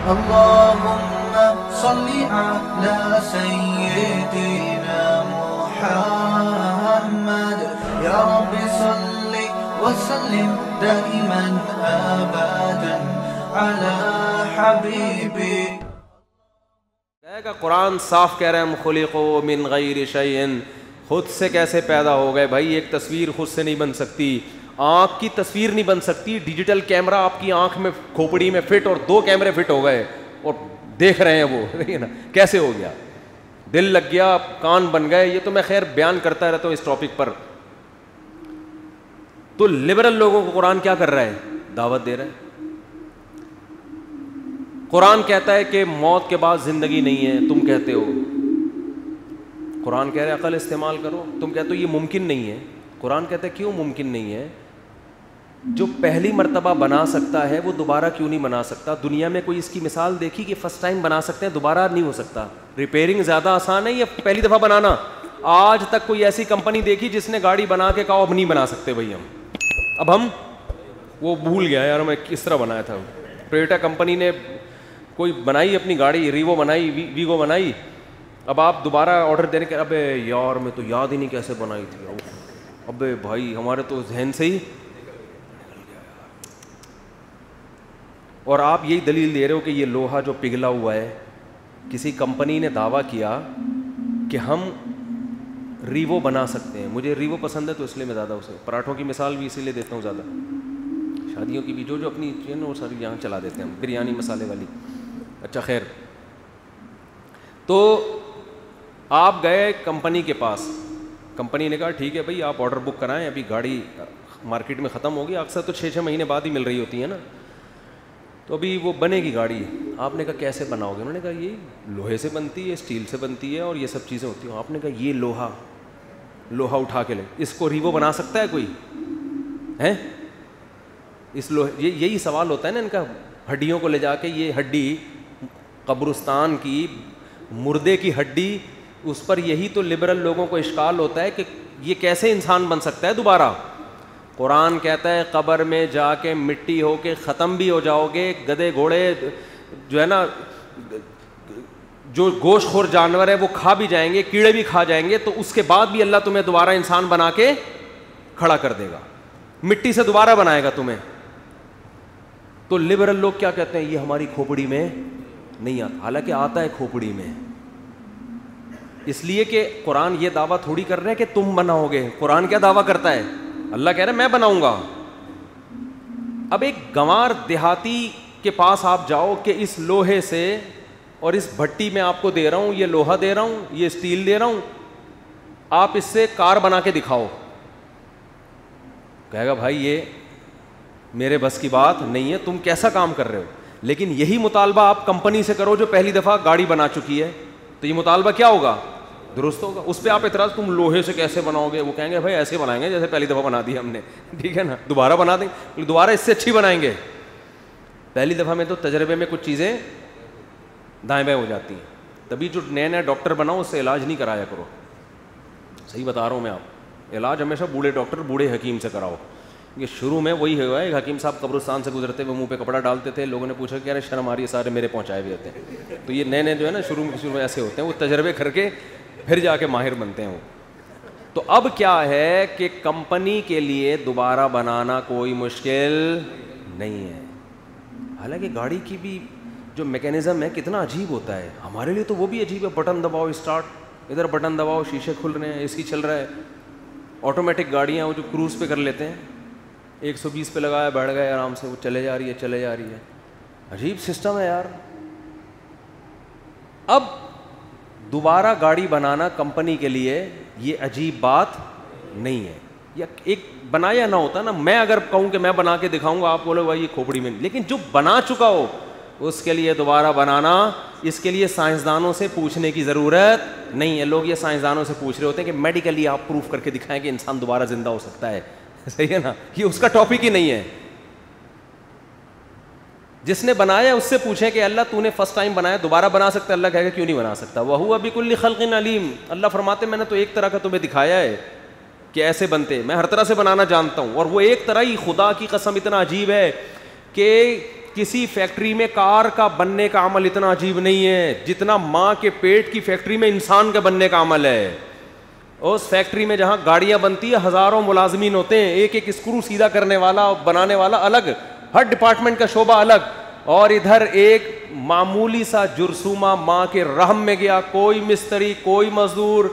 اللهم صل على سيدنا محمد يا رب صل وسلم دائما أبدا على حبيبي. قرآن صاف کہہ رہے ہیں خلقوا من غیر شیء، خود سے کیسے پیدا ہو گئے بھائی؟ ایک تصویر خود سے نہیں بن سکتی، آنکھ کی تصویر نہیں بن سکتی، ڈیجیٹل کیمرہ آپ کی آنکھ میں کھوپڑی میں فٹ اور 2 کیمرے فٹ ہو گئے اور دیکھ رہے ہیں وہ، دیکھیے نا کیسے ہو گیا، دل لگ گیا، کان بن گئے. یہ تو میں خیر بیان کرتا رہتا ہوں اس ٹاپک پر. تو لبرل لوگوں کو قرآن کیا کر رہا ہے؟ دعوت دے رہا ہے. قرآن کہتا ہے کہ موت کے بعد زندگی نہیں ہے، تم کہتے ہو. قرآن کہہ رہے عقل استعمال کرو، تم کہتے ہو یہ ممکن نہیں ہے. قرآن کہتا ہے کیوں ممکن نہیں ہے؟ جو پہلی مرتبہ بنا سکتا ہے وہ دوبارہ کیوں نہیں بنا سکتا؟ دنیا میں کوئی اس کی مثال دیکھی کہ فرسٹ ٹائم بنا سکتے ہیں دوبارہ نہیں ہو سکتا؟ ریپیئرنگ زیادہ آسان ہے یا پہلی دفعہ بنانا؟ آج تک کوئی ایسی کمپنی دیکھی جس نے گاڑی بنا کے کہا اب نہیں بنا سکتے بھائی ہم وہ بھول گیا یار میں کس طرح بنایا تھا. ٹویوٹا کمپنی نے کوئی بنائی اپنی گاڑی، ریوو بنائی، ویگو بنائی، اب آپ دوبارہ آرڈر دینے کے ابے یار میں تو یاد ہی نہیں کیسے بنائی تھی، ابے بھائی ہمارے تو ذہن سے ہی نکل گیا یار. اور آپ یہی دلیل دے رہے ہو کہ یہ لوہا جو پگھلا ہوا ہے، کسی کمپنی نے دعویٰ کیا کہ ہم ریوو بنا سکتے ہیں. مجھے ریوو پسند ہے تو اس لیے میں زیادہ اسے پراٹھوں کی مثال بھی اسی لیے دیتا ہوں زیادہ، شادیوں کی بھی جو اپنی چین وہ ساری یہاں چلا دیتے ہیں ہم، بریانی مسالے والی. اچھا خیر، تو آپ گئے کمپنی کے پاس، کمپنی نے کہا ٹھیک ہے بھائی آپ آرڈر بک کرائیں، ابھی گاڑی مارکیٹ میں ختم ہوگی، اکثر تو 6 مہینے بعد ہی مل رہی ہوتی ہے نا، تو ابھی وہ بنے گی گاڑی. آپ نے کہا کیسے بناؤ گے؟ انہوں نے کہا یہ لوہے سے بنتی ہے، اسٹیل سے بنتی ہے اور یہ سب چیزیں ہوتی ہیں. آپ نے کہا یہ لوہا اٹھا کے لے، اس کو ریوو بنا سکتا ہے کوئی ہے؟ اس لوہے یہی سوال ہوتا ہے نا ان کا، ہڈیوں کو لے جا کے یہ ہڈی قبرستان کی مردے کی ہڈی، اس پر یہی تو لبرل لوگوں کو اشکال ہوتا ہے کہ یہ کیسے انسان بن سکتا ہے دوبارہ. قرآن کہتا ہے قبر میں جا کے مٹی ہو کے ختم بھی ہو جاؤ گے، گدھے گھوڑے جو ہے نا جو گوشت خور جانور ہے وہ کھا بھی جائیں گے، کیڑے بھی کھا جائیں گے، تو اس کے بعد بھی اللہ تمہیں دوبارہ انسان بنا کے کھڑا کر دے گا، مٹی سے دوبارہ بنائے گا تمہیں. تو لبرل لوگ کیا کہتے ہیں؟ یہ ہماری کھوپڑی میں نہیں آتا، حالانکہ آتا ہے کھوپڑی میں. اس لیے کہ قرآن یہ دعویٰ تھوڑی کر رہے ہیں کہ تم بناؤ گے. قرآن کیا دعویٰ کرتا ہے؟ اللہ کہہ رہا ہے میں بناؤں گا. اب ایک گنوار دیہاتی کے پاس آپ جاؤ کہ اس لوہے سے اور اس بھٹی میں آپ کو دے رہا ہوں، یہ لوہا دے رہا ہوں، یہ اسٹیل دے رہا ہوں، آپ اس سے کار بنا کے دکھاؤ، کہے گا بھائی یہ میرے بس کی بات نہیں ہے، تم کیسا کام کر رہے ہو. لیکن یہی مطالبہ آپ کمپنی سے کرو جو پہلی دفعہ گاڑی بنا چکی ہے، تو یہ مطالبہ کیا ہوگا؟ درست ہوگا. اس پہ آپ اعتراض تم لوہے سے کیسے بناؤ گے؟ وہ کہیں گے بھائی ایسے بنائیں گے جیسے پہلی دفعہ بنا دی ہم نے، ٹھیک ہے نا، دوبارہ بنا دیں گے، دوبارہ اس سے اچھی بنائیں گے. پہلی دفعہ میں تو تجربے میں کچھ چیزیں دائیں بائیں ہو جاتی ہیں. تبھی جو نئے ڈاکٹر بناؤ اس سے علاج نہیں کرایا کرو، صحیح بتا رہا ہوں میں. آپ علاج ہمیشہ بوڑھے ڈاکٹر بوڑھے حکیم سے کراؤ. یہ شروع میں وہی ہوا ہے، ایک حکیم صاحب قبرستان سے گزرتے ہوئے منہ پہ کپڑا ڈالتے تھے، لوگوں نے پوچھا کہ یار شرم آ رہی ہے، سارے میرے پہنچائے ہوئے ہوتے ہیں. تو یہ نئے جو ہے نا شروع میں ایسے ہوتے ہیں، وہ تجربے کر کے پھر جا کے ماہر بنتے ہیں وہ. تو اب کیا ہے کہ کمپنی کے لیے دوبارہ بنانا کوئی مشکل نہیں ہے. حالانکہ گاڑی کی بھی جو میکینزم ہے کتنا عجیب ہوتا ہے، ہمارے لیے تو وہ بھی عجیب ہے. بٹن دباؤ اسٹارٹ، ادھر بٹن دباؤ شیشے کھل رہے ہیں، اے سی چل رہا ہے. آٹومیٹک گاڑیاں وہ جو کروز پہ کر لیتے ہیں، 120 پہ لگایا بیٹھ گئے آرام سے، وہ چلے جا رہی ہے. عجیب سسٹم ہے یار. اب دوبارہ گاڑی بنانا کمپنی کے لیے یہ عجیب بات نہیں ہے. یا ایک بنایا نہ ہوتا نا، میں اگر کہوں کہ میں بنا کے دکھاؤں گا، آپ بولو بھائی یہ کھوپڑی میں، لیکن جو بنا چکا ہو اس کے لیے دوبارہ بنانا، اس کے لیے سائنسدانوں سے پوچھنے کی ضرورت نہیں ہے. لوگ یہ سائنسدانوں سے پوچھ رہے ہوتے ہیں کہ میڈیکلی آپ پروف کر کے دکھائیں کہ انسان دوبارہ زندہ ہو سکتا ہے. صحیح ہے نا، یہ اس کا ٹاپک ہی نہیں ہے. جس نے بنایا اس سے پوچھیں کہ اللہ تو نے فرسٹ ٹائم بنایا، دوبارہ بنا سکتا ہے؟ اللہ کہے گا کیوں نہیں بنا سکتا. وَهُوَ بِكُلِّ خَلْقٍ عَلِيمٌ. اللہ فرماتے میں نے تو ایک طرح کا تمہیں دکھایا ہے کہ ایسے بنتے، میں ہر طرح سے بنانا جانتا ہوں. اور وہ ایک طرح ہی خدا کی قسم اتنا عجیب ہے کہ کسی فیکٹری میں کار کا بننے کا عمل اتنا عجیب نہیں ہے جتنا ماں کے پیٹ کی فیکٹری میں انسان کے بننے کا عمل ہے. اس فیکٹری میں جہاں گاڑیاں بنتی ہے ہزاروں ملازمین ہوتے ہیں, ایک ایک اسکرو سیدھا کرنے والا بنانے والا الگ, ہر ڈپارٹمنٹ کا شعبہ الگ, اور ادھر ایک معمولی سا جرثومہ ماں کے رحم میں گیا, کوئی مستری, کوئی مزدور,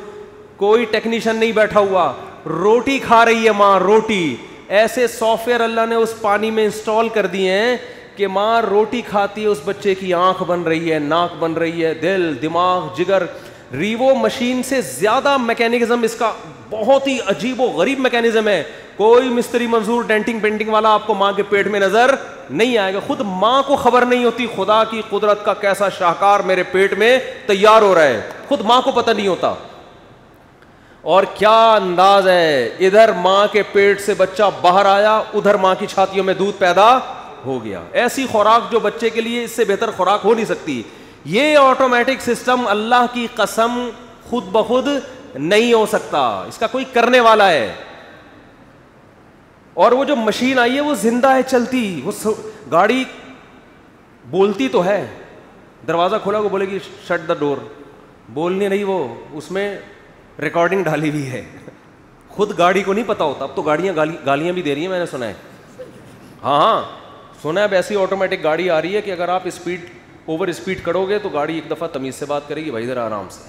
کوئی ٹیکنیشین نہیں بیٹھا ہوا, روٹی کھا رہی ہے ماں, روٹی. ایسے سافٹ ویئر اللہ نے اس پانی میں انسٹال کر دیے ہیں کہ ماں روٹی کھاتی ہے, اس بچے کی آنکھ بن رہی ہے, ناک بن رہی ہے, دل, دماغ, جگر. ریوو مشین سے زیادہ میکینزم اس کا بہت ہی عجیب و غریب میکینزم ہے. کوئی مستری منظور ڈینٹنگ پینٹنگ والا آپ کو ماں کے پیٹ میں نظر نہیں آئے گا. خود ماں کو خبر نہیں ہوتی خدا کی قدرت کا کیسا شاہکار میرے پیٹ میں تیار ہو رہا ہے, خود ماں کو پتہ نہیں ہوتا. اور کیا انداز ہے, ادھر ماں کے پیٹ سے بچہ باہر آیا, ادھر ماں کی چھاتیوں میں دودھ پیدا ہو گیا. ایسی خوراک جو بچے کے لیے اس سے بہتر خوراک ہو نہیں سکتی. یہ آٹومیٹک سسٹم اللہ کی قسم خود بخود نہیں ہو سکتا, اس کا کوئی کرنے والا ہے. اور وہ جو مشین آئی ہے وہ زندہ ہے, چلتی, وہ گاڑی بولتی تو ہے, دروازہ کھولا وہ بولے گی شٹ دا ڈور, بولنے نہیں, وہ اس میں ریکارڈنگ ڈالی ہوئی ہے. خود گاڑی کو نہیں پتا ہوتا. اب تو گاڑیاں گالیاں بھی دے رہی ہیں, میں نے سنا ہے. ہاں سنا ہے. اب ایسی آٹومیٹک گاڑی آ رہی ہے کہ اگر آپ اوور اسپیڈ کرو گے تو گاڑی ایک دفعہ تمیز سے بات کرے گی, بھائی ذرا آرام سے.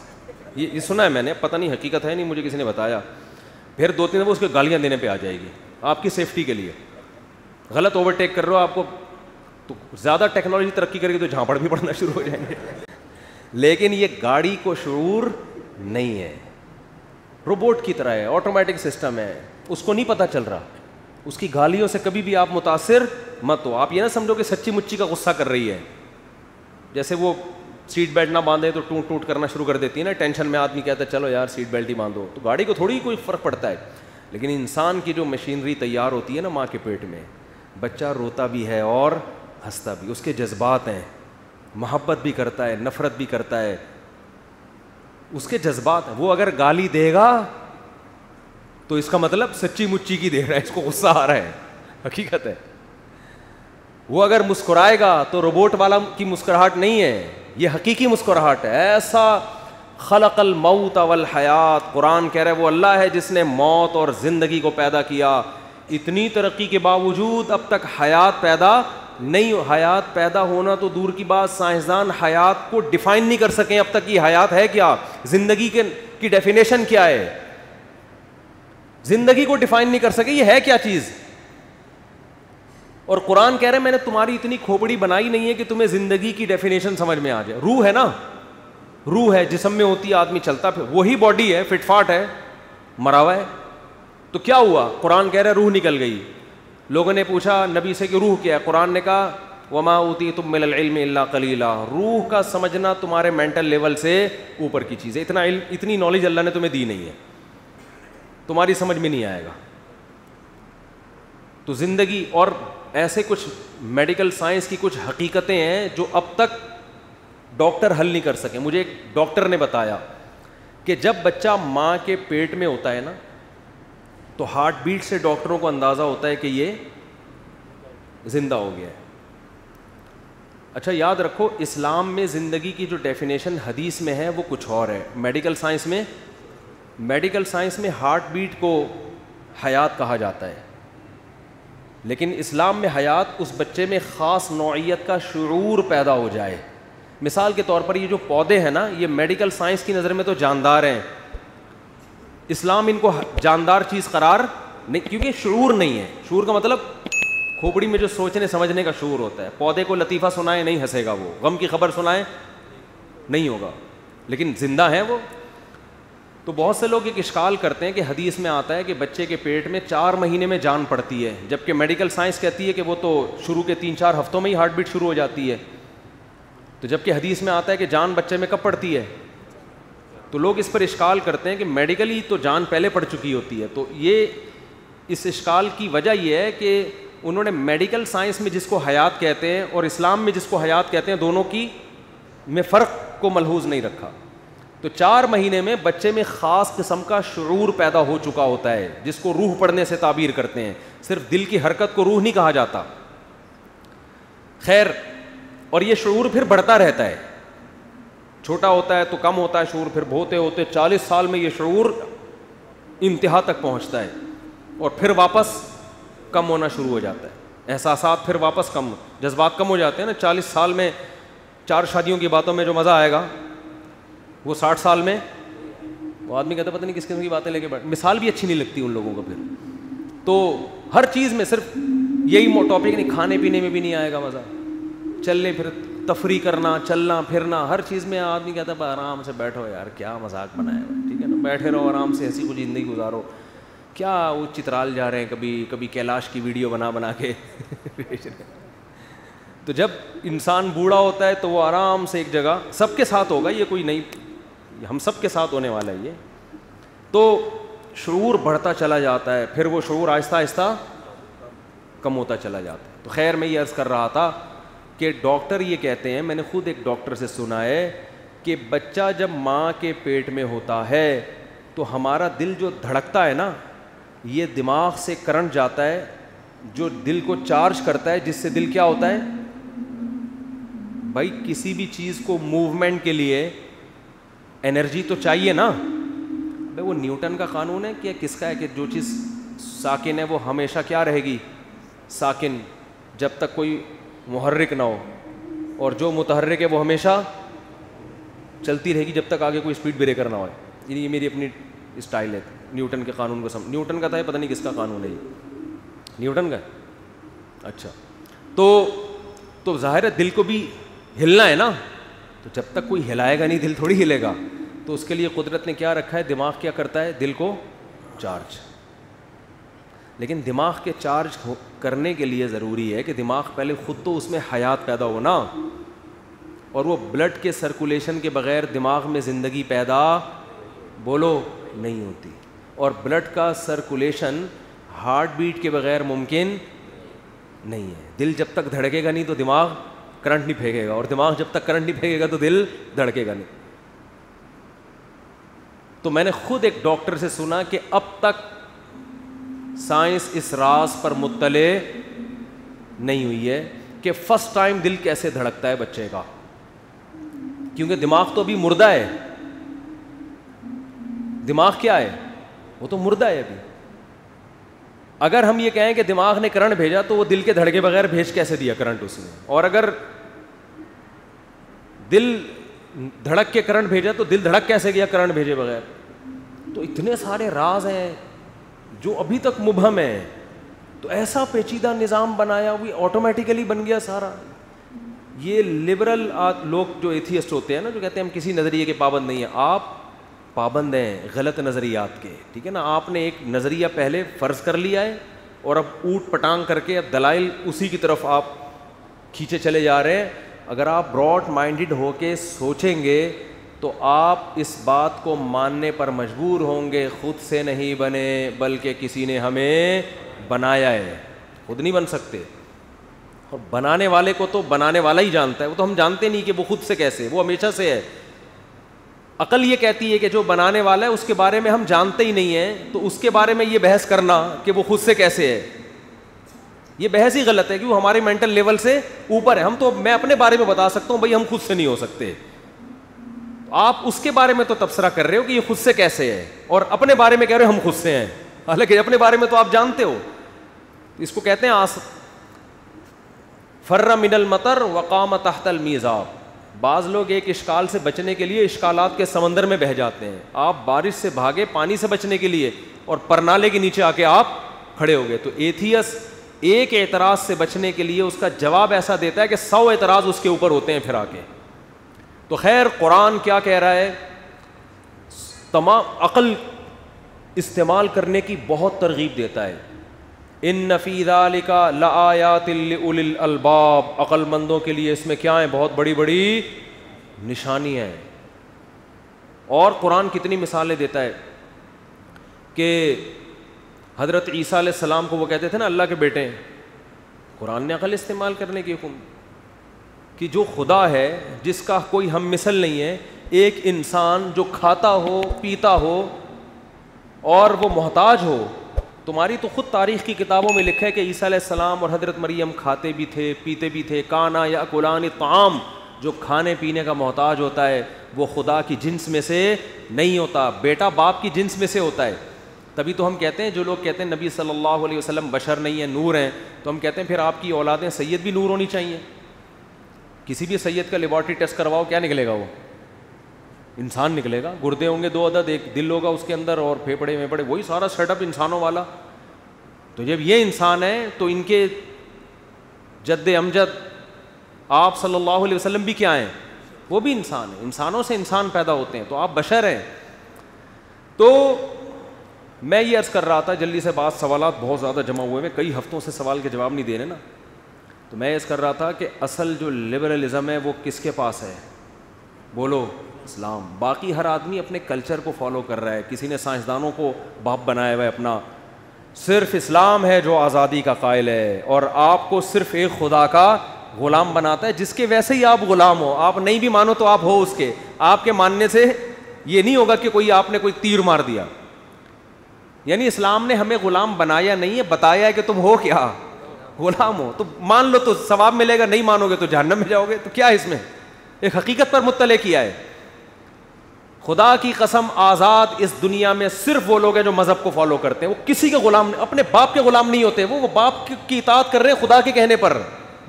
یہ سنا ہے میں نے, پتہ نہیں حقیقت ہے نہیں, مجھے کسی نے بتایا. پھر 2-3 دفعہ اس کو گالیاں دینے پہ آ جائے گی آپ کی سیفٹی کے لیے. غلط اوورٹیک کر رہے ہو آپ کو, تو زیادہ ٹیکنالوجی ترقی کرے گی تو جھانپڑ بھی پڑنا شروع ہو جائیں گے. لیکن یہ گاڑی کو شعور نہیں ہے, روبوٹ کی طرح ہے, آٹومیٹک سسٹم ہے, اس کو نہیں پتہ چل رہا. اس کی گالیوں سے کبھی بھی آپ متاثر مت ہو. آپ یہ نہ سمجھو کہ سچی مچی کا غصہ کر رہی ہے. جیسے وہ سیٹ بیلٹ نہ باندھے تو ٹوٹ ٹوٹ کرنا شروع کر دیتی ہے نا, ٹینشن میں آدمی کہتا ہے چلو یار سیٹ بیلٹ ہی باندھو, تو گاڑی کو تھوڑی کوئی فرق پڑتا ہے. لیکن انسان کی جو مشینری تیار ہوتی ہے نا ماں کے پیٹ میں, بچہ روتا بھی ہے اور ہنستا بھی, اس کے جذبات ہیں, محبت بھی کرتا ہے, نفرت بھی کرتا ہے, اس کے جذبات ہیں. وہ اگر گالی دے گا تو اس کا مطلب سچی مچی کی دے رہا ہے, اس کو غصہ آ رہا ہے, حقیقت ہے. وہ اگر مسکرائے گا تو روبوٹ والا کی مسکراہٹ نہیں ہے, یہ حقیقی مسکراہٹ ہے. ایسا خلق الموت والحیات, قرآن کہہ رہا ہے وہ اللہ ہے جس نے موت اور زندگی کو پیدا کیا. اتنی ترقی کے باوجود اب تک حیات پیدا نہیں. حیات پیدا ہونا تو دور کی بات, سائنسدان حیات کو ڈیفائن نہیں کر سکیں اب تک. یہ حیات ہے کیا, زندگی کی ڈیفینیشن کیا ہے, زندگی کو ڈیفائن نہیں کر سکے یہ ہے کیا چیز. اور قرآن کہہ رہے ہیں میں نے تمہاری اتنی کھوپڑی بنائی نہیں ہے کہ تمہیں زندگی کی ڈیفینیشن سمجھ میں آ جائے. روح ہے نا, روح ہے, جسم میں ہوتی ہے, آدمی چلتا پھر, وہی باڈی ہے, فٹ فاٹ ہے, مرا ہوا ہے. تو کیا ہوا, قرآن کہہ رہا ہے روح نکل گئی. لوگوں نے پوچھا نبی سے کہ روح کیا ہے, قرآن نے کہا وما اوتیتم من العلم الا قلیلا, روح کا سمجھنا تمہارے مینٹل لیول سے اوپر کی چیز ہے. اتنا علم, اتنی نالج اللہ نے تمہیں دی نہیں ہے, تمہاری سمجھ میں نہیں آئے گا. تو زندگی اور ایسے کچھ میڈیکل سائنس کی کچھ حقیقتیں ہیں جو اب تک ڈاکٹر حل نہیں کر سکے. مجھے ایک ڈاکٹر نے بتایا کہ جب بچہ ماں کے پیٹ میں ہوتا ہے نا تو ہارٹ بیٹ سے ڈاکٹروں کو اندازہ ہوتا ہے کہ یہ زندہ ہو گیا ہے. اچھا یاد رکھو, اسلام میں زندگی کی جو ڈیفینیشن حدیث میں ہے وہ کچھ اور ہے. میڈیکل سائنس میں ہارٹ بیٹ کو حیات کہا جاتا ہے, لیکن اسلام میں حیات اس بچے میں خاص نوعیت کا شعور پیدا ہو جائے. مثال کے طور پر یہ جو پودے ہیں نا, یہ میڈیکل سائنس کی نظر میں تو جاندار ہیں, اسلام ان کو جاندار چیز قرار نہیں, کیونکہ شعور نہیں ہے. شعور کا مطلب کھوپڑی میں جو سوچنے سمجھنے کا شعور ہوتا ہے. پودے کو لطیفہ سنائے نہیں ہنسے گا, وہ غم کی خبر سنائے نہیں ہوگا, لیکن زندہ ہیں وہ. تو بہت سے لوگ ایک اشکال کرتے ہیں کہ حدیث میں آتا ہے کہ بچے کے پیٹ میں 4 مہینے میں جان پڑتی ہے, جبکہ میڈیکل سائنس کہتی ہے کہ وہ تو شروع کے 3-4 ہفتوں میں ہی ہارٹ بیٹ شروع ہو جاتی ہے. تو جبکہ حدیث میں آتا ہے کہ جان بچے میں کب پڑتی ہے. تو لوگ اس پر اشکال کرتے ہیں کہ میڈیکلی تو جان پہلے پڑ چکی ہوتی ہے. تو یہ اس اشکال کی وجہ یہ ہے کہ انہوں نے میڈیکل سائنس میں جس کو حیات کہتے ہیں اور اسلام میں جس کو حیات کہتے ہیں دونوں کی میں فرق کو ملحوظ نہیں رکھا. تو 4 مہینے میں بچے میں خاص قسم کا شعور پیدا ہو چکا ہوتا ہے, جس کو روح پڑھنے سے تعبیر کرتے ہیں. صرف دل کی حرکت کو روح نہیں کہا جاتا. خیر، اور یہ شعور پھر بڑھتا رہتا ہے، چھوٹا ہوتا ہے تو کم ہوتا ہے شعور، پھر ہوتے ہوتے 40 سال میں یہ شعور انتہا تک پہنچتا ہے اور پھر واپس کم ہونا شروع ہو جاتا ہے، احساسات پھر واپس کم، جذبات کم ہو جاتے ہیں نا۔ 40 سال میں 4 شادیوں کی باتوں میں جو مزہ آئے گا وہ 60 سال میں وہ آدمی کہتا ہے پتہ نہیں کس قسم کی باتیں لے کے بیٹھ، مثال بھی اچھی نہیں لگتی ان لوگوں کو پھر۔ تو ہر چیز میں صرف یہی ٹاپک نہیں، کھانے پینے میں بھی نہیں آئے گا مزہ، چلنے پھر تفریح کرنا، چلنا پھرنا، ہر چیز میں آدمی کہتا ہے آرام سے بیٹھو یار، کیا مذاق بنایا ہوا ہے، ٹھیک ہے نا، بیٹھے رہو آرام سے، ہنسی خوشی زندگی گزارو، کیا وہ چترال جا رہے ہیں، کبھی کیلاش کی ویڈیو بنا کے بھیج رہے ہیں۔ تو جب انسان بوڑھا ہوتا ہے تو وہ آرام سے ایک جگہ، سب کے ساتھ ہوگا یہ، کوئی نہیں، ہم سب کے ساتھ ہونے والا ہے یہ، تو شعور بڑھتا چلا جاتا ہے، پھر وہ شعور آہستہ آہستہ کم ہوتا چلا جاتا ہے۔ تو خیر میں یہ عرض کر رہا تھا کہ ڈاکٹر یہ کہتے ہیں، میں نے خود ایک ڈاکٹر سے سنا ہے کہ بچہ جب ماں کے پیٹ میں ہوتا ہے تو ہمارا دل جو دھڑکتا ہے نا، یہ دماغ سے کرنٹ جاتا ہے جو دل کو چارج کرتا ہے، جس سے دل کیا ہوتا ہے بھائی، کسی بھی چیز کو موومنٹ کے لیے انرجی تو چاہیے نا بھائی، وہ نیوٹن کا قانون ہے کہ کس کا ہے کہ جو چیز ساکن ہے وہ ہمیشہ کیا رہے گی، ساکن، جب تک کوئی محرک نہ ہو، اور جو متحرک ہے وہ ہمیشہ چلتی رہے گی جب تک آگے کوئی اسپیڈ بریکر نہ ہو۔ یہ میری اپنی اسٹائل ہے نیوٹن کے قانون کو نیوٹن کا تھا، پتہ نہیں کس کا قانون ہے یہ، نیوٹن کا ہے، اچھا۔ تو ظاہر ہے دل کو بھی ہلنا ہے نا، تو جب تک کوئی ہلائے گا نہیں دل تھوڑی ہلے گا، تو اس کے لیے قدرت نے کیا رکھا ہے، دماغ کیا کرتا ہے، دل کو چارج۔ لیکن دماغ کے چارج کرنے کے لیے ضروری ہے کہ دماغ پہلے خود تو اس میں حیات پیدا ہونا، اور وہ بلڈ کے سرکولیشن کے بغیر دماغ میں زندگی پیدا بولو نہیں ہوتی، اور بلڈ کا سرکولیشن ہارٹ بیٹ کے بغیر ممکن نہیں ہے۔ دل جب تک دھڑکے گا نہیں تو دماغ کرنٹ نہیں پھینکے گا، اور دماغ جب تک کرنٹ نہیں پھینکے گا تو دل دھڑکے گا نہیں۔ تو میں نے خود ایک ڈاکٹر سے سنا کہ اب تک سائنس اس راز پر مطلع نہیں ہوئی ہے کہ فرسٹ ٹائم دل کیسے دھڑکتا ہے بچے کا، کیونکہ دماغ تو ابھی مردہ ہے، دماغ کیا ہے، وہ تو مردہ ہے ابھی۔ اگر ہم یہ کہیں کہ دماغ نے کرنٹ بھیجا تو وہ دل کے دھڑکے بغیر بھیج کیسے دیا کرنٹ اس نے، اور اگر دل دھڑک کے کرنٹ بھیجا تو دل دھڑک کیسے گیا کرنٹ بھیجے بغیر۔ تو اتنے سارے راز ہیں جو ابھی تک مبہم ہیں، تو ایسا پیچیدہ نظام بنایا ہوئی آٹومیٹیکلی بن گیا سارا۔ یہ لبرل لوگ جو ایتھیسٹ ہوتے ہیں نا، جو کہتے ہیں ہم کسی نظریے کے پابند نہیں ہیں، آپ پابند ہیں غلط نظریات کے، ٹھیک ہے نا۔ آپ نے ایک نظریہ پہلے فرض کر لیا ہے اور اب اوٹ پٹانگ کر کے اب دلائل اسی کی طرف آپ کھینچے چلے جا رہے ہیں۔ اگر آپ براڈ مائنڈڈ ہو کے سوچیں گے تو آپ اس بات کو ماننے پر مجبور ہوں گے خود سے نہیں بنے بلکہ کسی نے ہمیں بنایا ہے، خود نہیں بن سکتے، اور بنانے والے کو تو بنانے والا ہی جانتا ہے، وہ تو ہم جانتے نہیں کہ وہ خود سے کیسے، وہ ہمیشہ سے ہے۔ عقل یہ کہتی ہے کہ جو بنانے والا ہے اس کے بارے میں ہم جانتے ہی نہیں ہیں، تو اس کے بارے میں یہ بحث کرنا کہ وہ خود سے کیسے ہے، یہ بحث ہی غلط ہے کہ وہ ہمارے مینٹل لیول سے اوپر ہے۔ ہم تو، میں اپنے بارے میں بتا سکتا ہوں بھائی ہم خود سے نہیں ہو سکتے، آپ اس کے بارے میں تو تبصرہ کر رہے ہو کہ یہ خود سے کیسے ہے، اور اپنے بارے میں کہہ رہے ہو ہم خود سے ہیں، حالانکہ اپنے بارے میں تو آپ جانتے ہو۔ اس کو کہتے ہیں فر من المطر وقام تحت المیزاب۔ بعض لوگ ایک اشکال سے بچنے کے لیے اشکالات کے سمندر میں بہہ جاتے ہیں۔ آپ بارش سے بھاگے پانی سے بچنے کے لیے، اور پرنالے کے نیچے آ کے آپ کھڑے ہو گئے۔ تو ایتھیس ایک اعتراض سے بچنے کے لیے اس کا جواب ایسا دیتا ہے کہ 100 اعتراض اس کے اوپر ہوتے ہیں پھر آ کے۔ تو خیر قرآن کیا کہہ رہا ہے، تمام عقل استعمال کرنے کی بہت ترغیب دیتا ہے۔ ان فی ذالک لآیات لأولی الالباب، عقل مندوں کے لیے اس میں کیا ہیں، بہت بڑی بڑی نشانیاں ہیں۔ اور قرآن کتنی مثالیں دیتا ہے کہ حضرت عیسیٰ علیہ السلام کو وہ کہتے تھے نا اللہ کے بیٹے ہیں، قرآن نے عقل استعمال کرنے کی حکم کہ جو خدا ہے جس کا کوئی ہم مثل نہیں ہے، ایک انسان جو کھاتا ہو پیتا ہو اور وہ محتاج ہو، تمہاری تو خود تاریخ کی کتابوں میں لکھا ہے کہ عیسیٰ علیہ السلام اور حضرت مریم کھاتے بھی تھے پیتے بھی تھے. کانا یاکلان الطعام, جو کھانے پینے کا محتاج ہوتا ہے وہ خدا کی جنس میں سے نہیں ہوتا, بیٹا باپ کی جنس میں سے ہوتا ہے. تبھی تو ہم کہتے ہیں, جو لوگ کہتے ہیں نبی صلی اللہ علیہ وسلم بشر نہیں ہیں نور ہیں, تو ہم کہتے ہیں پھر آپ کی اولادیں سید بھی نور ہونی چاہیے. کسی بھی سید کا لیبارٹری ٹیسٹ کرواؤ, کیا نکلے گا؟ وہ انسان نکلے گا. گردے ہوں گے 2 عدد, ایک دل ہوگا اس کے اندر, اور پھیپڑے ویپڑے, وہی سارا سیٹ اپ انسانوں والا. تو جب یہ انسان ہے تو ان کے جد امجد آپ صلی اللہ علیہ وسلم بھی کیا ہیں؟ وہ بھی انسان ہیں. انسانوں سے انسان پیدا ہوتے ہیں, تو آپ بشر ہیں. تو میں یہ عرض کر رہا تھا, جلدی سے بات, سوالات بہت زیادہ جمع ہوئے ہیں, کئی ہفتوں سے سوال کے جواب نہیں دے رہے نا. تو میں عرض کر رہا تھا کہ اصل جو لبرلزم ہے وہ کس کے پاس ہے؟ بولو, اسلام. باقی ہر آدمی اپنے کلچر کو فالو کر رہا ہے, کسی نے سائنسدانوں کو باپ بنایا ہوا ہے اپنا. صرف اسلام ہے جو آزادی کا قائل ہے, اور آپ کو صرف ایک خدا کا غلام بناتا ہے, جس کے ویسے ہی آپ غلام ہو. آپ نہیں بھی مانو تو آپ ہو اس کے. آپ کے ماننے سے یہ نہیں ہوگا کہ کوئی آپ نے کوئی تیر مار دیا. یعنی اسلام نے ہمیں غلام بنایا نہیں ہے, بتایا ہے کہ تم ہو کیا, غلام ہو. تو مان لو تو ثواب ملے گا, نہیں مانو گے تو جہنم میں جاؤ گے. تو کیا اس میں ایک حقیقت پر مطلع کیا ہے. خدا کی قسم, آزاد اس دنیا میں صرف وہ لوگ ہیں جو مذہب کو فالو کرتے ہیں. وہ کسی کے غلام, اپنے باپ کے غلام نہیں ہوتے. وہ باپ کی اطاعت کر رہے ہیں خدا کے کہنے پر.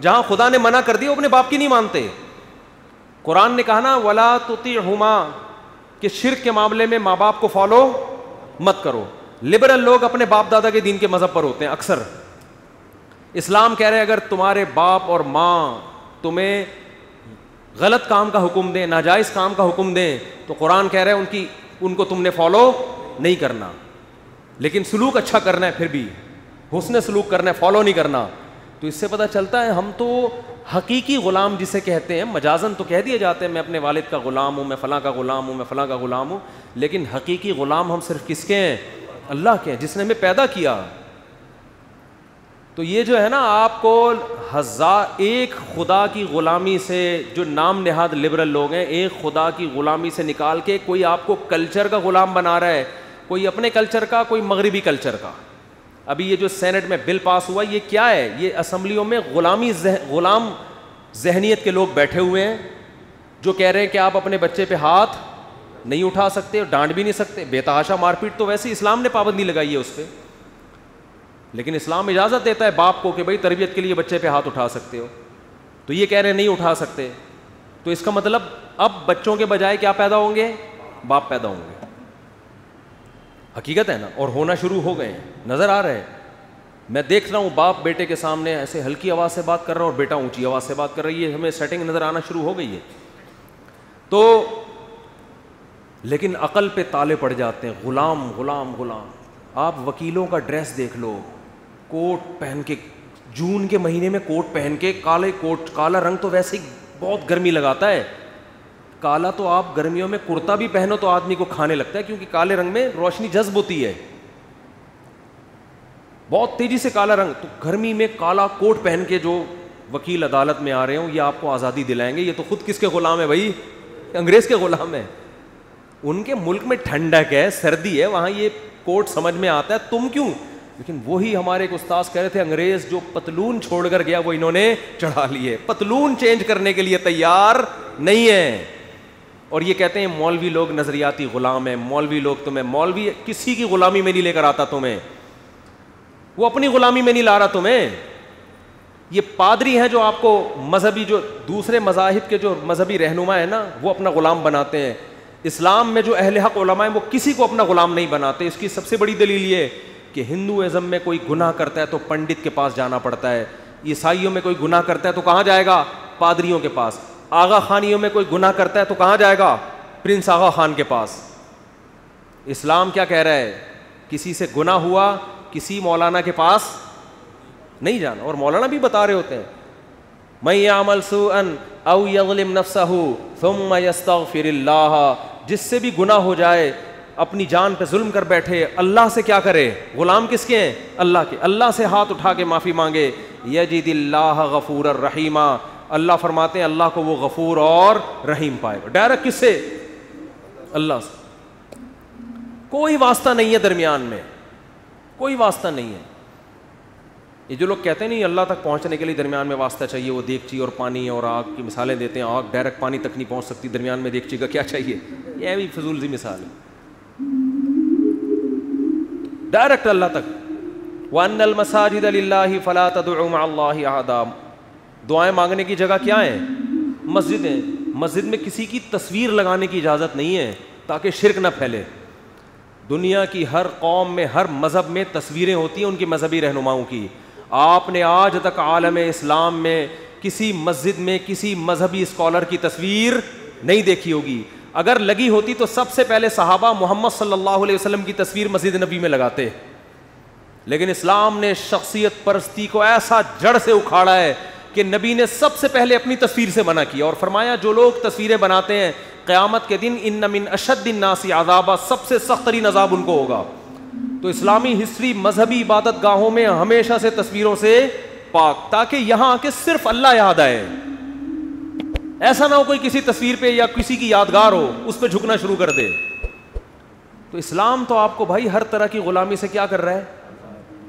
جہاں خدا نے منع کر دیا وہ اپنے باپ کی نہیں مانتے. قرآن نے کہا نا ولا تطیعہما, کہ شرک کے معاملے میں ماں باپ کو فالو مت کرو. لبرل لوگ اپنے باپ دادا کے دین کے مذہب پر ہوتے ہیں اکثر. اسلام کہہ رہے ہیں اگر تمہارے باپ اور ماں تمہیں غلط کام کا حکم دیں, ناجائز کام کا حکم دیں, تو قرآن کہہ رہے ہیں ان کو تم نے فالو نہیں کرنا. لیکن سلوک اچھا کرنا ہے, پھر بھی حسن سلوک کرنا ہے, فالو نہیں کرنا. تو اس سے پتہ چلتا ہے ہم تو حقیقی غلام جسے کہتے ہیں, مجازن تو کہہ دیے جاتے ہیں میں اپنے والد کا غلام ہوں, میں فلاں کا غلام ہوں, میں فلاں کا غلام ہوں, لیکن حقیقی غلام ہم صرف کس کے ہیں؟ اللہ کے ہیں, جس نے ہمیں پیدا کیا. تو یہ جو ہے نا, آپ کو 1001 خدا کی غلامی سے, جو نام نہاد لبرل لوگ ہیں, ایک خدا کی غلامی سے نکال کے کوئی آپ کو کلچر کا غلام بنا رہا ہے, کوئی اپنے کلچر کا, کوئی مغربی کلچر کا. ابھی یہ جو سینٹ میں بل پاس ہوا, یہ کیا ہے؟ یہ اسمبلیوں میں غلام ذہنیت کے لوگ بیٹھے ہوئے ہیں جو کہہ رہے ہیں کہ آپ اپنے بچے پہ ہاتھ نہیں اٹھا سکتے, ڈانٹ بھی نہیں سکتے. بے تحاشا مار پیٹ تو ویسے اسلام نے پابندی لگائی ہے اس پہ, لیکن اسلام اجازت دیتا ہے باپ کو کہ بھائی تربیت کے لیے بچے پہ ہاتھ اٹھا سکتے ہو. تو یہ کہہ رہے ہیں نہیں اٹھا سکتے. تو اس کا مطلب اب بچوں کے بجائے کیا پیدا ہوں گے؟ باپ پیدا ہوں گے. حقیقت ہے نا, اور ہونا شروع ہو گئے ہیں, نظر آ رہے ہیں. میں دیکھ رہا ہوں باپ بیٹے کے سامنے ایسے ہلکی آواز سے بات کر رہا ہے اور بیٹا اونچی آواز سے بات کر رہی ہے. ہمیں سیٹنگ نظر آنا شروع ہو گئی ہے. تو لیکن عقل پہ تالے پڑ جاتے ہیں, غلام غلام غلام. آپ وکیلوں کا ڈریس دیکھ لو, کوٹ پہن کے, جون کے مہینے میں کوٹ پہن کے, کالے کوٹ, کالا رنگ تو ویسے ہی بہت گرمی لگاتا ہے. کالا تو آپ گرمیوں میں کرتا بھی پہنو تو آدمی کو کھانے لگتا ہے, کیونکہ کالے رنگ میں روشنی جذب ہوتی ہے, بہت تیزی سے کالا رنگ. تو گرمی میں کالا کوٹ پہن کے جو وکیل عدالت میں آ رہے ہوں, یہ آپ کو آزادی دلائیں گے. یہ تو خود کس کے غلام ہے بھائی؟ انگریز کے غلام ہے. ان کے ملک میں ٹھنڈک ہے, سردی ہے, وہاں یہ کوٹ سمجھ میں آتا ہے, تم کیوں؟ لیکن وہی ہمارے ایک استاذ کہہ رہے تھے, انگریز جو پتلون چھوڑ کر گیا وہ انہوں نے چڑھا لیے, پتلون چینج کرنے کے لیے تیار نہیں ہے. اور یہ کہتے ہیں مولوی لوگ نظریاتی غلام ہیں, مولوی لوگ تمہیں, مولوی کسی کی غلامی میں نہیں لے کر آتا تمہیں, وہ اپنی غلامی میں نہیں لا رہا تمہیں. یہ پادری ہیں جو آپ کو مذہبی, جو دوسرے مذاہب کے جو مذہبی رہنما ہیں نا, وہ اپنا غلام بناتے ہیں. اسلام میں جو اہل حق علماء ہیں وہ کسی کو اپنا غلام نہیں بناتے. اس کی سب سے بڑی دلیل یہ کہ ہندوازم میں کوئی گناہ کرتا ہے تو پنڈت کے پاس جانا پڑتا ہے, عیسائیوں میں کوئی گناہ کرتا ہے تو کہاں جائے گا؟ پادریوں کے پاس. آغا خانیوں میں کوئی گناہ کرتا ہے تو کہاں جائے گا؟ پرنس آغا خان کے پاس. اسلام کیا کہہ رہا ہے؟ کسی سے گناہ ہوا کسی مولانا کے پاس نہیں جانا. اور مولانا بھی بتا رہے ہوتے ہیں من یعمل سوءا او یظلم نفسہ ثم یستغفر اللہ, جس سے بھی گناہ ہو جائے, اپنی جان پہ ظلم کر بیٹھے, اللہ سے کیا کرے؟ غلام کس کے ہیں؟ اللہ کے. اللہ سے ہاتھ اٹھا کے معافی مانگے, یجد اللہ غفور الرحیم, اللہ فرماتے ہیں اللہ کو وہ غفور اور رحیم پائے گا. ڈائریکٹ کس سے؟ اللہ سے. کوئی واسطہ نہیں ہے درمیان میں. کوئی واسطہ نہیں ہے. یہ جو لوگ کہتے ہیں نہیں اللہ تک پہنچنے کے لیے درمیان میں واسطہ چاہیے, وہ دیگچی اور پانی اور آگ کی مثالیں دیتے ہیں, آگ ڈائریکٹ پانی تک نہیں پہنچ سکتی, درمیان میں دیگچی کا کیا چاہیے, یہ بھی فضول سی مثال ہے. ڈائریکٹ اللہ تک. وَأَنَّ الْمَسَاجِدَ لِلَّهِ فَلَا تَدْعُوا مَعَ اللَّهِ أَحَدًا. دعائیں مانگنے کی جگہ کیا ہے؟ مسجد ہے. مسجد میں کسی کی تصویر لگانے کی اجازت نہیں ہے تاکہ شرک نہ پھیلے. دنیا کی ہر قوم میں, ہر مذہب میں تصویریں ہوتی ہیں ان کی مذہبی رہنماؤں کی. آپ نے آج تک عالم اسلام میں کسی مسجد میں کسی مذہبی اسکالر کی تصویر نہیں دیکھی ہوگی. اگر لگی ہوتی تو سب سے پہلے صحابہ محمد صلی اللہ علیہ وسلم کی تصویر مسجد نبی میں لگاتے. لیکن اسلام نے شخصیت پرستی کو ایسا جڑ سے اکھاڑا ہے کہ نبی نے سب سے پہلے اپنی تصویر سے منع کیا اور فرمایا جو لوگ تصویریں بناتے ہیں قیامت کے دن ان من اشد الناس عذابا, سب سے سخت ترین عذاب ان کو ہوگا. تو اسلامی ہسٹری مذہبی عبادت گاہوں میں ہمیشہ سے تصویروں سے پاک, تاکہ یہاں آ کے صرف اللہ یاد آئے. ایسا نہ ہو کوئی کسی تصویر پہ یا کسی کی یادگار ہو اس پہ جھکنا شروع کر دے. تو اسلام تو آپ کو بھائی ہر طرح کی غلامی سے کیا کر رہا ہے,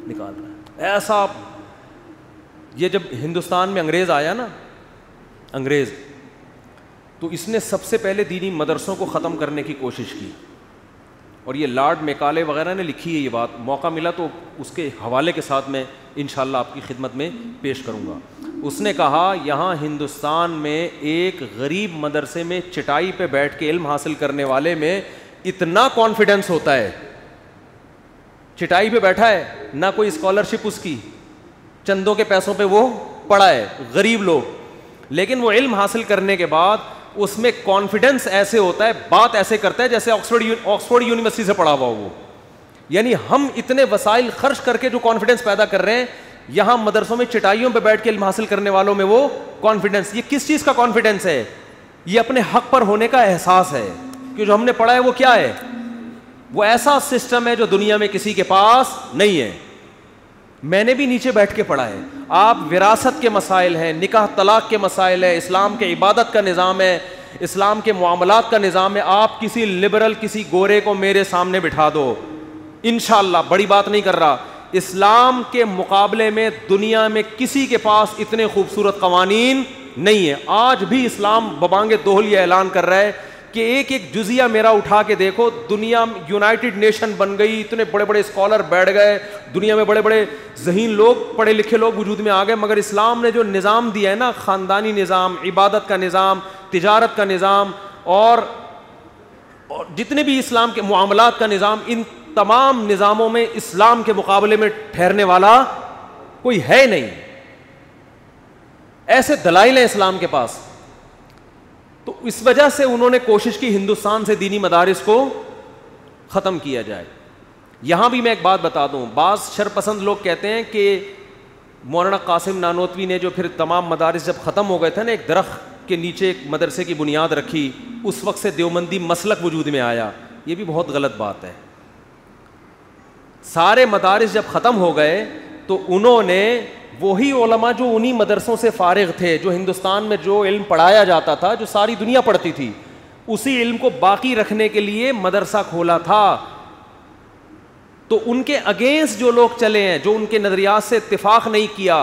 نکال رہا ہے. ایسا یہ جب ہندوستان میں انگریز آیا نا, انگریز, تو اس نے سب سے پہلے دینی مدرسوں کو ختم کرنے کی کوشش کی. اور یہ لارڈ میکالے وغیرہ نے لکھی ہے یہ بات, موقع ملا تو اس کے حوالے کے ساتھ میں انشاءاللہ آپ کی خدمت میں پیش کروں گا. اس نے کہا یہاں ہندوستان میں ایک غریب مدرسے میں چٹائی پہ بیٹھ کے علم حاصل کرنے والے میں اتنا کانفیڈنس ہوتا ہے, چٹائی پہ بیٹھا ہے, نہ کوئی اسکالرشپ اس کی, چندوں کے پیسوں پہ وہ پڑھا ہے, غریب لوگ, لیکن وہ علم حاصل کرنے کے بعد اس میں کانفیڈنس ایسے ہوتا ہے, بات ایسے کرتا ہے جیسے آکسفورڈ یونیورسٹی سے پڑھا ہوا وہ. یعنی ہم اتنے وسائل خرچ کر کے جو کانفیڈنس پیدا کر رہے ہیں, یہاں مدرسوں میں چٹائیوں پہ بیٹھ کے علم حاصل کرنے والوں میں وہ کانفیڈنس. یہ کس چیز کا کانفیڈنس ہے؟ یہ اپنے حق پر ہونے کا احساس ہے کہ جو ہم نے پڑھا ہے وہ کیا ہے, وہ ایسا سسٹم ہے جو دنیا میں کسی کے پاس نہیں ہے. میں نے بھی نیچے بیٹھ کے پڑھا ہے. آپ وراثت کے مسائل ہیں, نکاح طلاق کے مسائل ہے, اسلام کے عبادت کا نظام ہے, اسلام کے معاملات کا نظام ہے. آپ کسی لبرل کسی گورے کو میرے سامنے بٹھا دو, انشاءاللہ, بڑی بات نہیں کر رہا, اسلام کے مقابلے میں دنیا میں کسی کے پاس اتنے خوبصورت قوانین نہیں ہے. آج بھی اسلام ببانگ دوہل یہ اعلان کر رہا ہے کہ ایک ایک جزیہ میرا اٹھا کے دیکھو, دنیا یونائٹڈ نیشن بن گئی, اتنے بڑے بڑے اسکالر بیٹھ گئے, دنیا میں بڑے بڑے ذہین لوگ, پڑھے لکھے لوگ وجود میں آ گئے, مگر اسلام نے جو نظام دیا ہے نا, خاندانی نظام, عبادت کا نظام, تجارت کا نظام, اور جتنے بھی اسلام کے معاملات کا نظام, ان تمام نظاموں میں اسلام کے مقابلے میں ٹھہرنے والا کوئی ہے نہیں. ایسے دلائل ہیں اسلام کے پاس. تو اس وجہ سے انہوں نے کوشش کی ہندوستان سے دینی مدارس کو ختم کیا جائے. یہاں بھی میں ایک بات بتا دوں, بعض شرپسند لوگ کہتے ہیں کہ مولانا قاسم نانوتوی نے جو پھر تمام مدارس جب ختم ہو گئے تھے نا, ایک درخت کے نیچے ایک مدرسے کی بنیاد رکھی, اس وقت سے دیوبندی مسلک وجود میں آیا. یہ بھی بہت غلط بات ہے. سارے مدارس جب ختم ہو گئے تو انہوں نے وہی علماء جو انہی مدرسوں سے فارغ تھے, جو ہندوستان میں جو علم پڑھایا جاتا تھا, جو ساری دنیا پڑھتی تھی, اسی علم کو باقی رکھنے کے لیے مدرسہ کھولا تھا. تو ان کے اگینسٹ جو لوگ چلے ہیں, جو ان کے نظریات سے اتفاق نہیں کیا,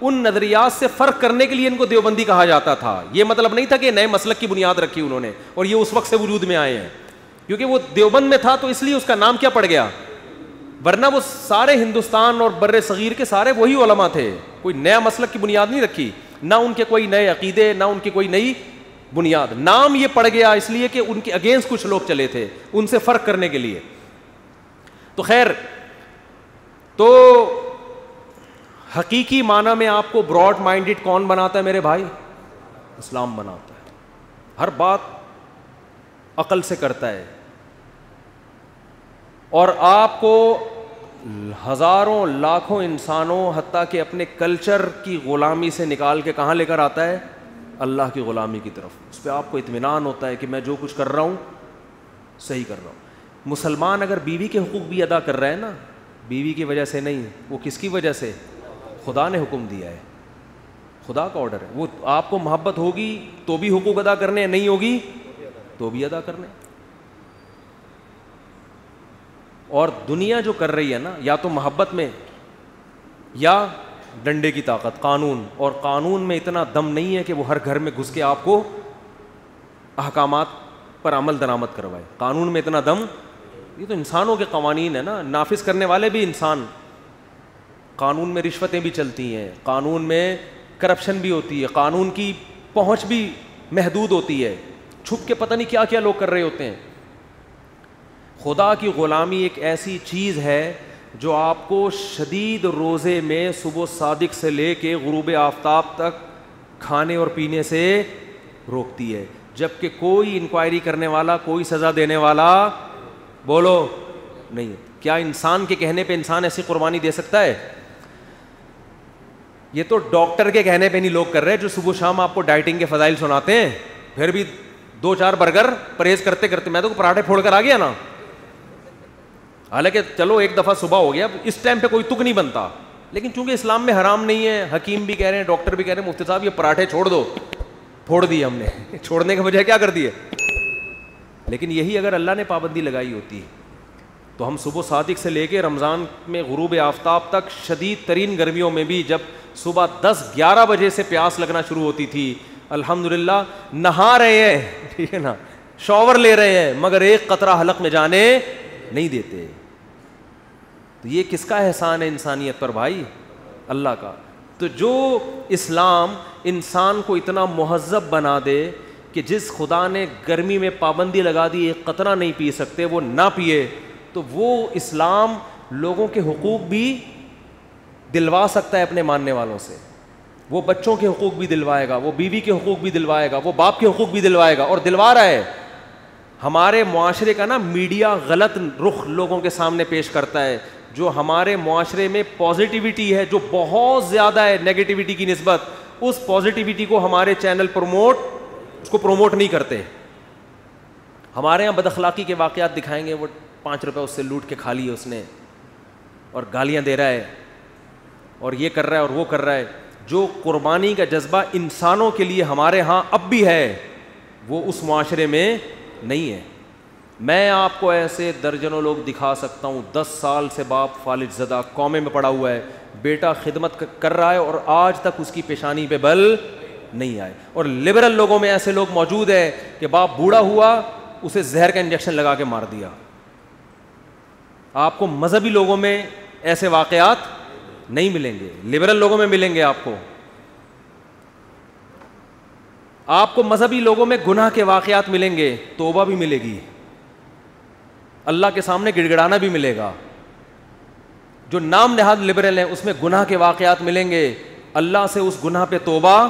ان نظریات سے فرق کرنے کے لیے ان کو دیوبندی کہا جاتا تھا. یہ مطلب نہیں تھا کہ نئے مسلک کی بنیاد رکھی انہوں نے اور یہ اس وقت سے وجود میں آئے ہیں, کیونکہ وہ دیوبند میں تھا تو اس لیے اس کا نام کیا پڑ گیا, ورنہ وہ سارے ہندوستان اور بر صغیر کے سارے وہی علماء تھے. کوئی نیا مسلک کی بنیاد نہیں رکھی, نہ ان کے کوئی نئے عقیدے, نہ ان کی کوئی نئی بنیاد. نام یہ پڑ گیا اس لیے کہ ان کے اگینسٹ کچھ لوگ چلے تھے, ان سے فرق کرنے کے لیے. تو خیر, تو حقیقی معنی میں آپ کو براڈ مائنڈڈ کون بناتا ہے میرے بھائی؟ اسلام بناتا ہے. ہر بات عقل سے کرتا ہے, اور آپ کو ہزاروں لاکھوں انسانوں حتیٰ کہ اپنے کلچر کی غلامی سے نکال کے کہاں لے کر آتا ہے؟ اللہ کی غلامی کی طرف. اس پہ آپ کو اطمینان ہوتا ہے کہ میں جو کچھ کر رہا ہوں صحیح کر رہا ہوں. مسلمان اگر بیوی کے حقوق بھی ادا کر رہا ہے نا, بیوی کی وجہ سے نہیں, وہ کس کی وجہ سے؟ خدا نے حکم دیا ہے, خدا کا آرڈر ہے. وہ آپ کو محبت ہوگی تو بھی حقوق ادا کرنے, نہیں ہوگی تو بھی ادا کرنے. اور دنیا جو کر رہی ہے نا، یا تو محبت میں یا ڈنڈے کی طاقت، قانون، اور قانون میں اتنا دم نہیں ہے کہ وہ ہر گھر میں گھس کے آپ کو احکامات پر عمل درآمد کروائے. قانون میں اتنا دم، یہ تو انسانوں کے قوانین ہیں نا، نافذ کرنے والے بھی انسان. قانون میں رشوتیں بھی چلتی ہیں، قانون میں کرپشن بھی ہوتی ہے، قانون کی پہنچ بھی محدود ہوتی ہے، چھپ کے پتہ نہیں کیا کیا لوگ کر رہے ہوتے ہیں. خدا کی غلامی ایک ایسی چیز ہے جو آپ کو شدید روزے میں صبح صادق سے لے کے غروب آفتاب تک کھانے اور پینے سے روکتی ہے، جبکہ کوئی انکوائری کرنے والا، کوئی سزا دینے والا بولو نہیں. کیا انسان کے کہنے پہ انسان ایسی قربانی دے سکتا ہے؟ یہ تو ڈاکٹر کے کہنے پہ نہیں لوگ کر رہے جو صبح شام آپ کو ڈائٹنگ کے فضائل سناتے ہیں، پھر بھی 2-4 برگر پرہیز کرتے کرتے. میں تو پراٹھے پھوڑ کر آ گیا نا، حالانکہ چلو ایک دفعہ صبح ہو گیا، اس ٹائم پہ کوئی تک نہیں بنتا، لیکن چونکہ اسلام میں حرام نہیں ہے، حکیم بھی کہہ رہے ہیں، ڈاکٹر بھی کہہ رہے ہیں مفتی صاحب یہ پراٹھے چھوڑ دو، پھوڑ دیے ہم نے. چھوڑنے کے بجائے کیا کر دیے؟ لیکن یہی اگر اللہ نے پابندی لگائی ہوتی تو ہم صبح صادق سے لے کے رمضان میں غروب آفتاب تک شدید ترین گرمیوں میں بھی جب صبح 10-11 بجے سے پیاس لگنا شروع ہوتی تھی، الحمدللہ نہا رہے ہیں، ٹھیک ہے نا، شاور لے رہے ہیں، مگر ایک قطرہ حلق میں جانے نہیں دیتے. تو یہ کس کا احسان ہے انسانیت پر بھائی؟ اللہ کا. تو جو اسلام انسان کو اتنا مہذب بنا دے کہ جس خدا نے گرمی میں پابندی لگا دی ایک قطرہ نہیں پی سکتے وہ نہ پیے، تو وہ اسلام لوگوں کے حقوق بھی دلوا سکتا ہے اپنے ماننے والوں سے. وہ بچوں کے حقوق بھی دلوائے گا، وہ بیوی کے حقوق بھی دلوائے گا، وہ باپ کے حقوق بھی دلوائے گا، اور دلوا رہا ہے. ہمارے معاشرے کا نا میڈیا غلط رخ لوگوں کے سامنے پیش کرتا ہے. جو ہمارے معاشرے میں پازیٹیوٹی ہے جو بہت زیادہ ہے نیگیٹیوٹی کی نسبت، اس پازیٹیوٹی کو ہمارے چینل اس کو پروموٹ نہیں کرتے. ہمارے یہاں بد اخلاقی کے واقعات دکھائیں گے، وہ 5 روپے اس سے لوٹ کے کھا لیے اس نے، اور گالیاں دے رہا ہے، اور یہ کر رہا ہے اور وہ کر رہا ہے. جو قربانی کا جذبہ انسانوں کے لیے ہمارے ہاں اب بھی ہے وہ اس معاشرے میں نہیں ہے. میں آپ کو ایسے درجنوں لوگ دکھا سکتا ہوں، 10 سال سے باپ فالج زدہ قومے میں پڑا ہوا ہے، بیٹا خدمت کر رہا ہے اور آج تک اس کی پیشانی پہ بل نہیں آئے. اور لبرل لوگوں میں ایسے لوگ موجود ہیں کہ باپ بوڑھا ہوا اسے زہر کا انجیکشن لگا کے مار دیا. آپ کو مذہبی لوگوں میں ایسے واقعات نہیں ملیں گے، لبرل لوگوں میں ملیں گے. آپ کو مذہبی لوگوں میں گناہ کے واقعات ملیں گے، توبہ بھی ملے گی، اللہ کے سامنے گڑ گڑانا بھی ملے گا. جو نام نہاد لبرل ہیں اس میں گناہ کے واقعات ملیں گے، اللہ سے اس گناہ پہ توبہ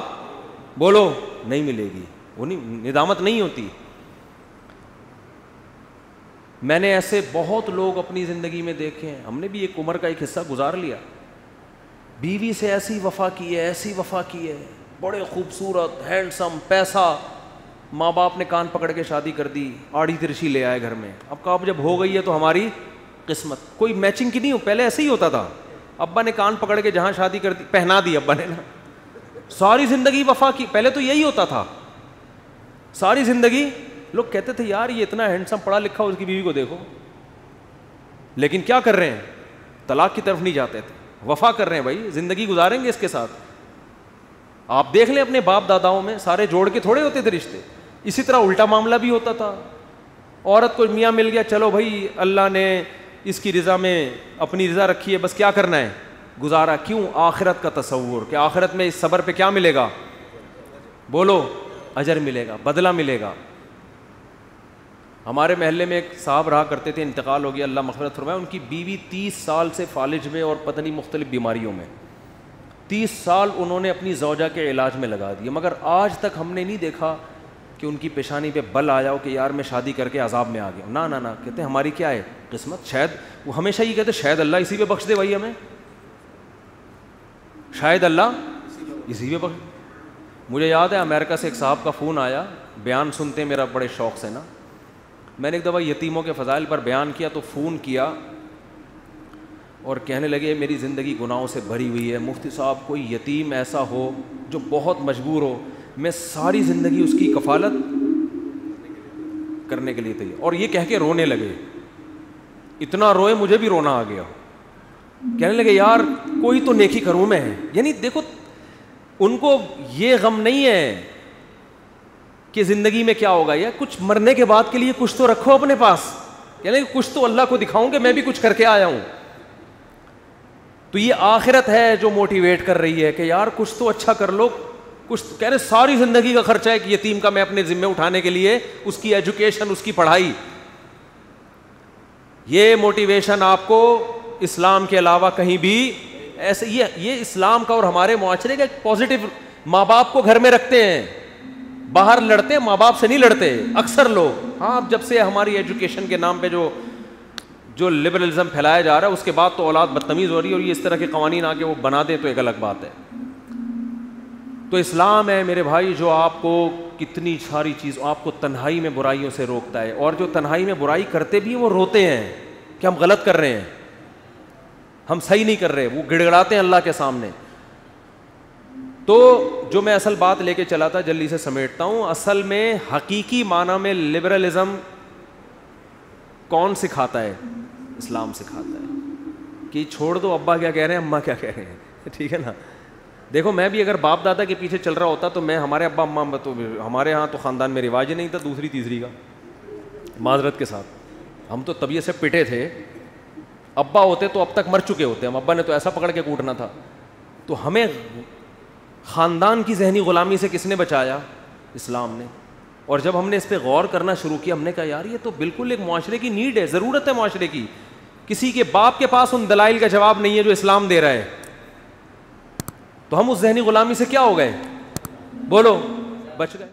بولو نہیں ملے گی، وہ ندامت نہیں ہوتی. میں نے ایسے بہت لوگ اپنی زندگی میں دیکھے ہیں. ہم نے بھی ایک عمر کا ایک حصہ گزار لیا، بیوی سے ایسی وفا کی ہے، ایسی وفا کی ہے، بڑے خوبصورت ہینڈسم، پیسہ، ماں باپ نے کان پکڑ کے شادی کر دی، آڑھی ترچھی لے آئے گھر میں. اب کہا اب جب ہو گئی ہے تو ہماری قسمت، کوئی میچنگ کی نہیں ہو. پہلے ایسے ہی ہوتا تھا، ابا نے کان پکڑ کے جہاں شادی کر دی پہنا دی ابا نے نا، ساری زندگی وفا کی. پہلے تو یہی ہوتا تھا، ساری زندگی لوگ کہتے تھے یار یہ اتنا ہینڈسم پڑھا لکھا اس کی بیوی کو دیکھو، لیکن کیا کر رہے ہیں؟ طلاق کی طرف نہیں جاتے تھے، وفا کر رہے ہیں. بھائی زندگی گزاریں گے اس کے ساتھ. آپ دیکھ لیں اپنے باپ داداؤں میں سارے جوڑ کے تھوڑے ہوتے تھے رشتے. اسی طرح الٹا معاملہ بھی ہوتا تھا. عورت کو میاں مل گیا، چلو بھائی اللہ نے اس کی رضا میں اپنی رضا رکھی ہے، بس کیا کرنا ہے؟ گزارا. کیوں؟ آخرت کا تصور کہ آخرت میں اس صبر پہ کیا ملے گا؟ بولو اجر ملے گا، بدلہ ملے گا. ہمارے محلے میں ایک صاحب رہا کرتے تھے، انتقال ہو گیا، اللہ مغفرت فرمائے. ان کی بیوی 30 سال سے فالج میں اور پتہ نہیں مختلف بیماریوں میں، 30 سال انہوں نے اپنی زوجہ کے علاج میں لگا دیے، مگر آج تک ہم نے نہیں دیکھا کہ ان کی پیشانی پہ بل آ جاؤ کہ یار میں شادی کر کے عذاب میں آ گیا. نہ نہ نہ، کہتے ہیں ہماری کیا ہے قسمت. شاید وہ ہمیشہ یہ کہتے شاید اللہ اسی پہ بخش دے بھائی ہمیں، شاید اللہ اسی پہ بخش. مجھے یاد ہے امریکہ سے ایک صاحب کا فون آیا، بیان سنتے میرا بڑے شوق سے نا. میں نے ایک دفعہ یتیموں کے فضائل پر بیان کیا تو فون کیا اور کہنے لگے میری زندگی گناہوں سے بھری ہوئی ہے، مفتی صاحب کوئی یتیم ایسا ہو جو بہت مجبور ہو، میں ساری زندگی اس کی کفالت کرنے کے لیے تیار. اور یہ کہہ کے رونے لگے. اتنا روئے مجھے بھی رونا آ گیا. کہنے لگے یار کوئی تو نیکی کروں میں. یعنی دیکھو ان کو یہ غم نہیں ہے کہ زندگی میں کیا ہوگا, یا کچھ مرنے کے بعد کے لیے کچھ تو رکھو اپنے پاس. یعنی کچھ تو اللہ کو دکھاؤں کہ میں بھی کچھ کر کے آیا ہوں. تو یہ آخرت ہے جو موٹیویٹ کر رہی ہے کہ یار کچھ تو اچھا کر لو. کچھ کہہ رہے ساری زندگی کا خرچہ ہے کہ یتیم کا میں اپنے ذمہ اٹھانے کے لیے, اس کی ایجوکیشن, اس کی پڑھائی. یہ موٹیویشن آپ کو اسلام کے علاوہ کہیں بھی ایسے, یہ اسلام کا اور ہمارے معاشرے کا ایک پازیٹو. ماں باپ کو گھر میں رکھتے ہیں, باہر لڑتے ہیں, ماں باپ سے نہیں لڑتے اکثر لوگ. ہاں جب سے ہماری ایجوکیشن کے نام پہ جو لبرلزم پھیلایا جا رہا ہے, اس کے بعد تو اولاد بدتمیز ہو رہی ہے, اور یہ اس طرح کے قوانین آ کے وہ بنا دیں تو ایک الگ بات ہے. تو اسلام ہے میرے بھائی جو آپ کو کتنی ساری چیز, آپ کو تنہائی میں برائیوں سے روکتا ہے, اور جو تنہائی میں برائی کرتے بھی ہیں وہ روتے ہیں کہ ہم غلط کر رہے ہیں, ہم صحیح نہیں کر رہے, وہ گڑ گڑاتے ہیں اللہ کے سامنے. تو جو میں اصل بات لے کے چلا تھا جلدی سے سمیٹتا ہوں. اصل میں حقیقی معنی میں لبرلزم کون سکھاتا ہے؟ اسلام سکھاتا ہے کہ چھوڑ دو ابا کیا کہہ رہے ہیں, اماں کیا کہہ رہے ہیں, ٹھیک ہے نا. دیکھو میں بھی اگر باپ دادا کے پیچھے چل رہا ہوتا تو میں, ہمارے ابا اماں تو ہمارے ہاں تو خاندان میں رواج ہی نہیں تھا دوسری تیسری کا, معذرت کے ساتھ. ہم تو طبیعت سے پٹے تھے. ابا ہوتے تو اب تک مر چکے ہوتے, ہم ابا نے تو ایسا پکڑ کے کوٹنا تھا. تو ہمیں خاندان کی ذہنی غلامی سے کس نے بچایا؟ اسلام نے. اور جب ہم نے اس پہ غور کرنا شروع کیا, ہم نے کہا یار یہ تو بالکل ایک معاشرے کی نیڈ ہے, ضرورت ہے معاشرے کی. کسی کے باپ کے پاس ان دلائل کا جواب نہیں ہے جو اسلام دے رہا ہے. تو ہم اس ذہنی غلامی سے کیا ہو گئے؟ بولو, بچ گئے.